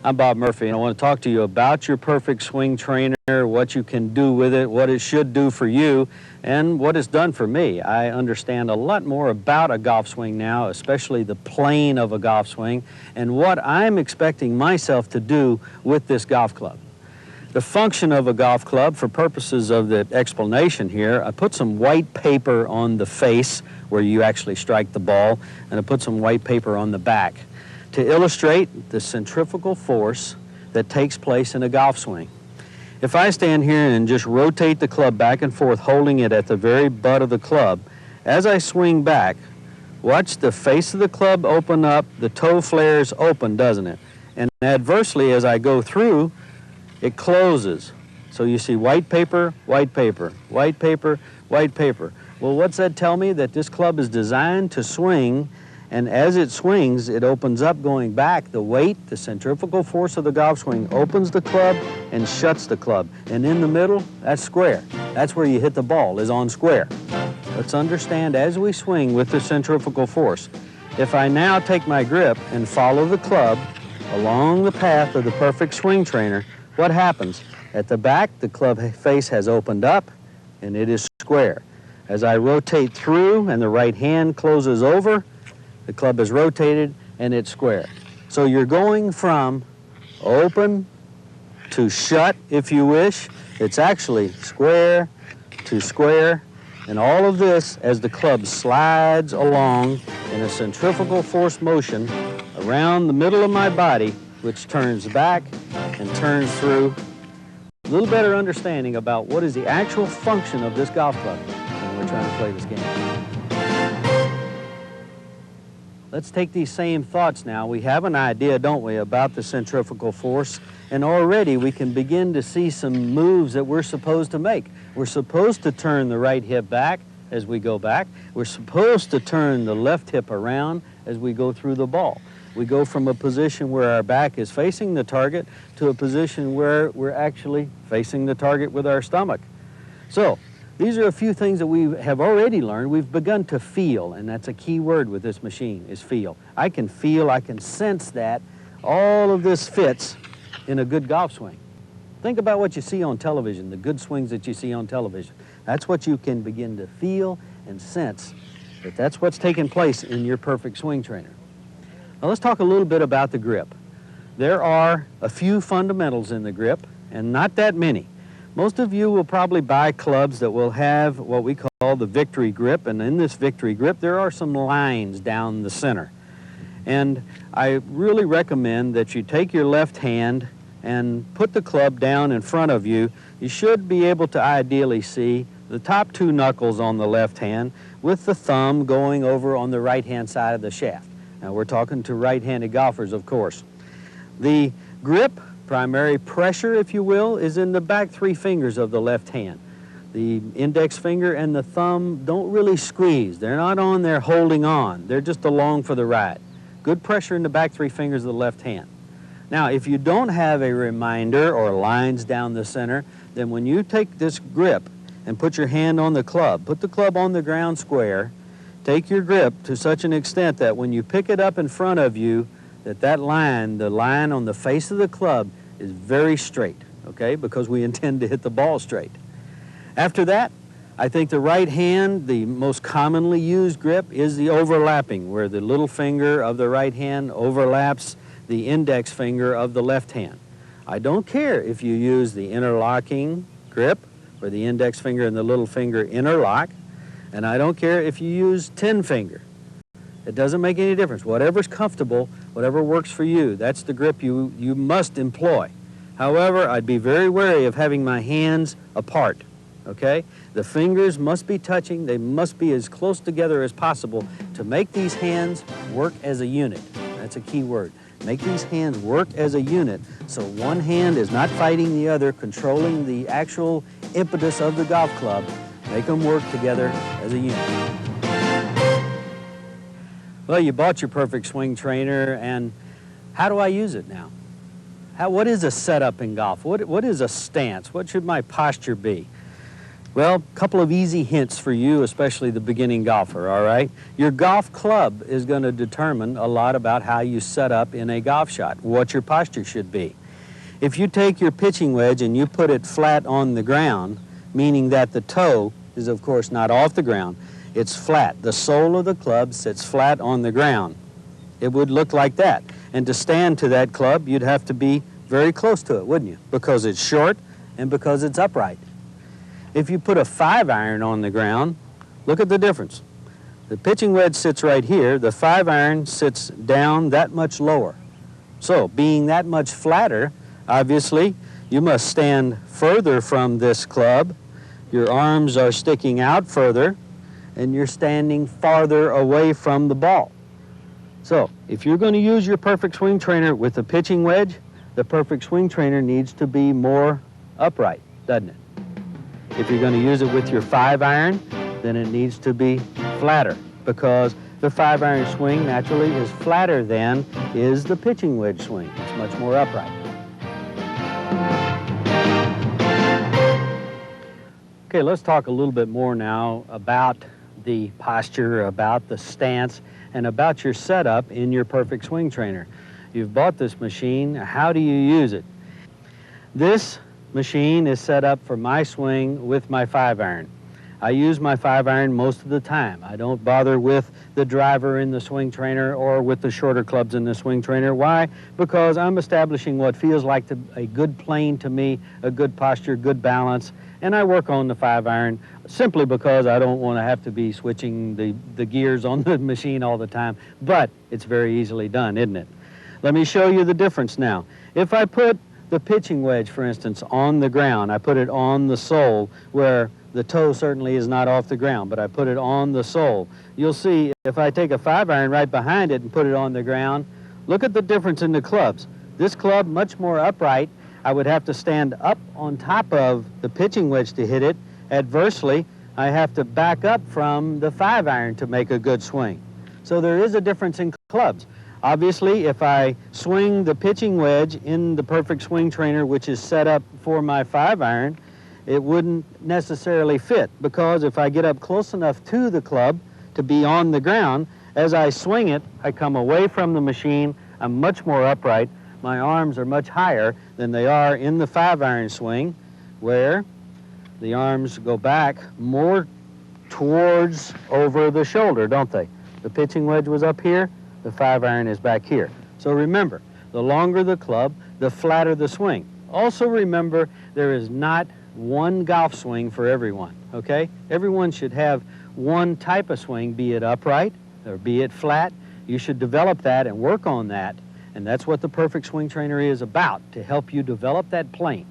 I'm Bob Murphy, and I want to talk to you about your Perfect Swing Trainer, what you can do with it, what it should do for you, and what it's done for me. I understand a lot more about a golf swing now, especially the plane of a golf swing, and what I'm expecting myself to do with this golf club. The function of a golf club, for purposes of the explanation here, I put some white paper on the face where you actually strike the ball, and I put some white paper on the back to illustrate the centrifugal force that takes place in a golf swing. If I stand here and just rotate the club back and forth, holding it at the very butt of the club, as I swing back, watch the face of the club open up, the toe flares open, doesn't it? And adversely, as I go through, it closes. So you see white paper, white paper, white paper, white paper. Well, what's that tell me? That this club is designed to swing, and as it swings, it opens up going back. The weight, the centrifugal force of the golf swing opens the club and shuts the club. And in the middle, that's square. That's where you hit the ball, is on square. Let's understand as we swing with the centrifugal force. If I now take my grip and follow the club along the path of the Perfect Swing Trainer, what happens? At the back, the club face has opened up and it is square. As I rotate through and the right hand closes over, the club is rotated and it's square. So you're going from open to shut, if you wish. It's actually square to square. And all of this as the club slides along in a centrifugal force motion around the middle of my body, which turns back and turns through. A little better understanding about what is the actual function of this golf club when we're trying to play this game. Let's take these same thoughts now. We have an idea, don't we, about the centrifugal force, and already we can begin to see some moves that we're supposed to make. We're supposed to turn the right hip back as we go back. We're supposed to turn the left hip around as we go through the ball. We go from a position where our back is facing the target to a position where we're actually facing the target with our stomach. So, these are a few things that we have already learned. We've begun to feel, and that's a key word with this machine, is feel. I can feel, I can sense that all of this fits in a good golf swing. Think about what you see on television, the good swings that you see on television. That's what you can begin to feel and sense, that that's what's taking place in your Perfect Swing Trainer. Now let's talk a little bit about the grip. There are a few fundamentals in the grip, and not that many. Most of you will probably buy clubs that will have what we call the victory grip, and in this victory grip there are some lines down the center. And I really recommend that you take your left hand and put the club down in front of you. You should be able to ideally see the top two knuckles on the left hand with the thumb going over on the right-hand side of the shaft. Now we're talking to right-handed golfers, of course. The grip, primary pressure, if you will, is in the back three fingers of the left hand. The index finger and the thumb don't really squeeze. They're not on there holding on. They're just along for the ride. Good pressure in the back three fingers of the left hand. Now, if you don't have a reminder or lines down the center, then when you take this grip and put your hand on the club, put the club on the ground square, take your grip to such an extent that when you pick it up in front of you, that line, the line on the face of the club, is very straight, okay, because we intend to hit the ball straight. After that, I think the right hand, the most commonly used grip, is the overlapping, where the little finger of the right hand overlaps the index finger of the left hand. I don't care if you use the interlocking grip, where the index finger and the little finger interlock, and I don't care if you use 10-finger. It doesn't make any difference. Whatever's comfortable, whatever works for you, that's the grip you must employ. However, I'd be very wary of having my hands apart, okay? The fingers must be touching. They must be as close together as possible to make these hands work as a unit. That's a key word. Make these hands work as a unit so one hand is not fighting the other, controlling the actual impetus of the golf club. Make them work together as a unit. Well, you bought your Perfect Swing Trainer, and how do I use it now? What is a setup in golf? What is a stance? What should my posture be? Well, a couple of easy hints for you, especially the beginning golfer, all right? Your golf club is going to determine a lot about how you set up in a golf shot, what your posture should be. If you take your pitching wedge and you put it flat on the ground, meaning that the toe is, of course, not off the ground, it's flat. The sole of the club sits flat on the ground. It would look like that. And to stand to that club, you'd have to be very close to it, wouldn't you? Because it's short and because it's upright. If you put a 5-iron on the ground, look at the difference. The pitching wedge sits right here. The 5-iron sits down that much lower. So, being that much flatter, obviously, you must stand further from this club. Your arms are sticking out further, and you're standing farther away from the ball. So, if you're going to use your Perfect Swing Trainer with a pitching wedge, the Perfect Swing Trainer needs to be more upright, doesn't it? If you're going to use it with your 5-iron, then it needs to be flatter, because the 5-iron swing naturally is flatter than is the pitching wedge swing. It's much more upright. Okay, let's talk a little bit more now about the posture, about the stance, and about your setup in your Perfect Swing Trainer. You've bought this machine. How do you use it? This machine is set up for my swing with my 5-iron. I use my 5-iron most of the time. I don't bother with the driver in the swing trainer or with the shorter clubs in the swing trainer. Why? Because I'm establishing what feels like a good plane to me, a good posture, good balance, and I work on the 5-iron simply because I don't want to have to be switching the gears on the machine all the time, but it's very easily done, isn't it? Let me show you the difference now. If I put the pitching wedge, for instance, on the ground, I put it on the sole where the toe certainly is not off the ground, but I put it on the sole. You'll see if I take a 5-iron right behind it and put it on the ground, look at the difference in the clubs. This club, much more upright. I would have to stand up on top of the pitching wedge to hit it. Adversely, I have to back up from the 5-iron to make a good swing. So there is a difference in clubs. Obviously, if I swing the pitching wedge in the Perfect Swing Trainer, which is set up for my 5-iron, it wouldn't necessarily fit, because if I get up close enough to the club to be on the ground, as I swing it, I come away from the machine, I'm much more upright, my arms are much higher than they are in the 5-iron swing, where the arms go back more towards over the shoulder, don't they? The pitching wedge was up here, the 5-iron is back here. So remember, the longer the club, the flatter the swing. Also remember, there is not one golf swing for everyone, okay? Everyone should have one type of swing, be it upright or be it flat. You should develop that and work on that, and that's what the Perfect Swing Trainer is about, to help you develop that plane.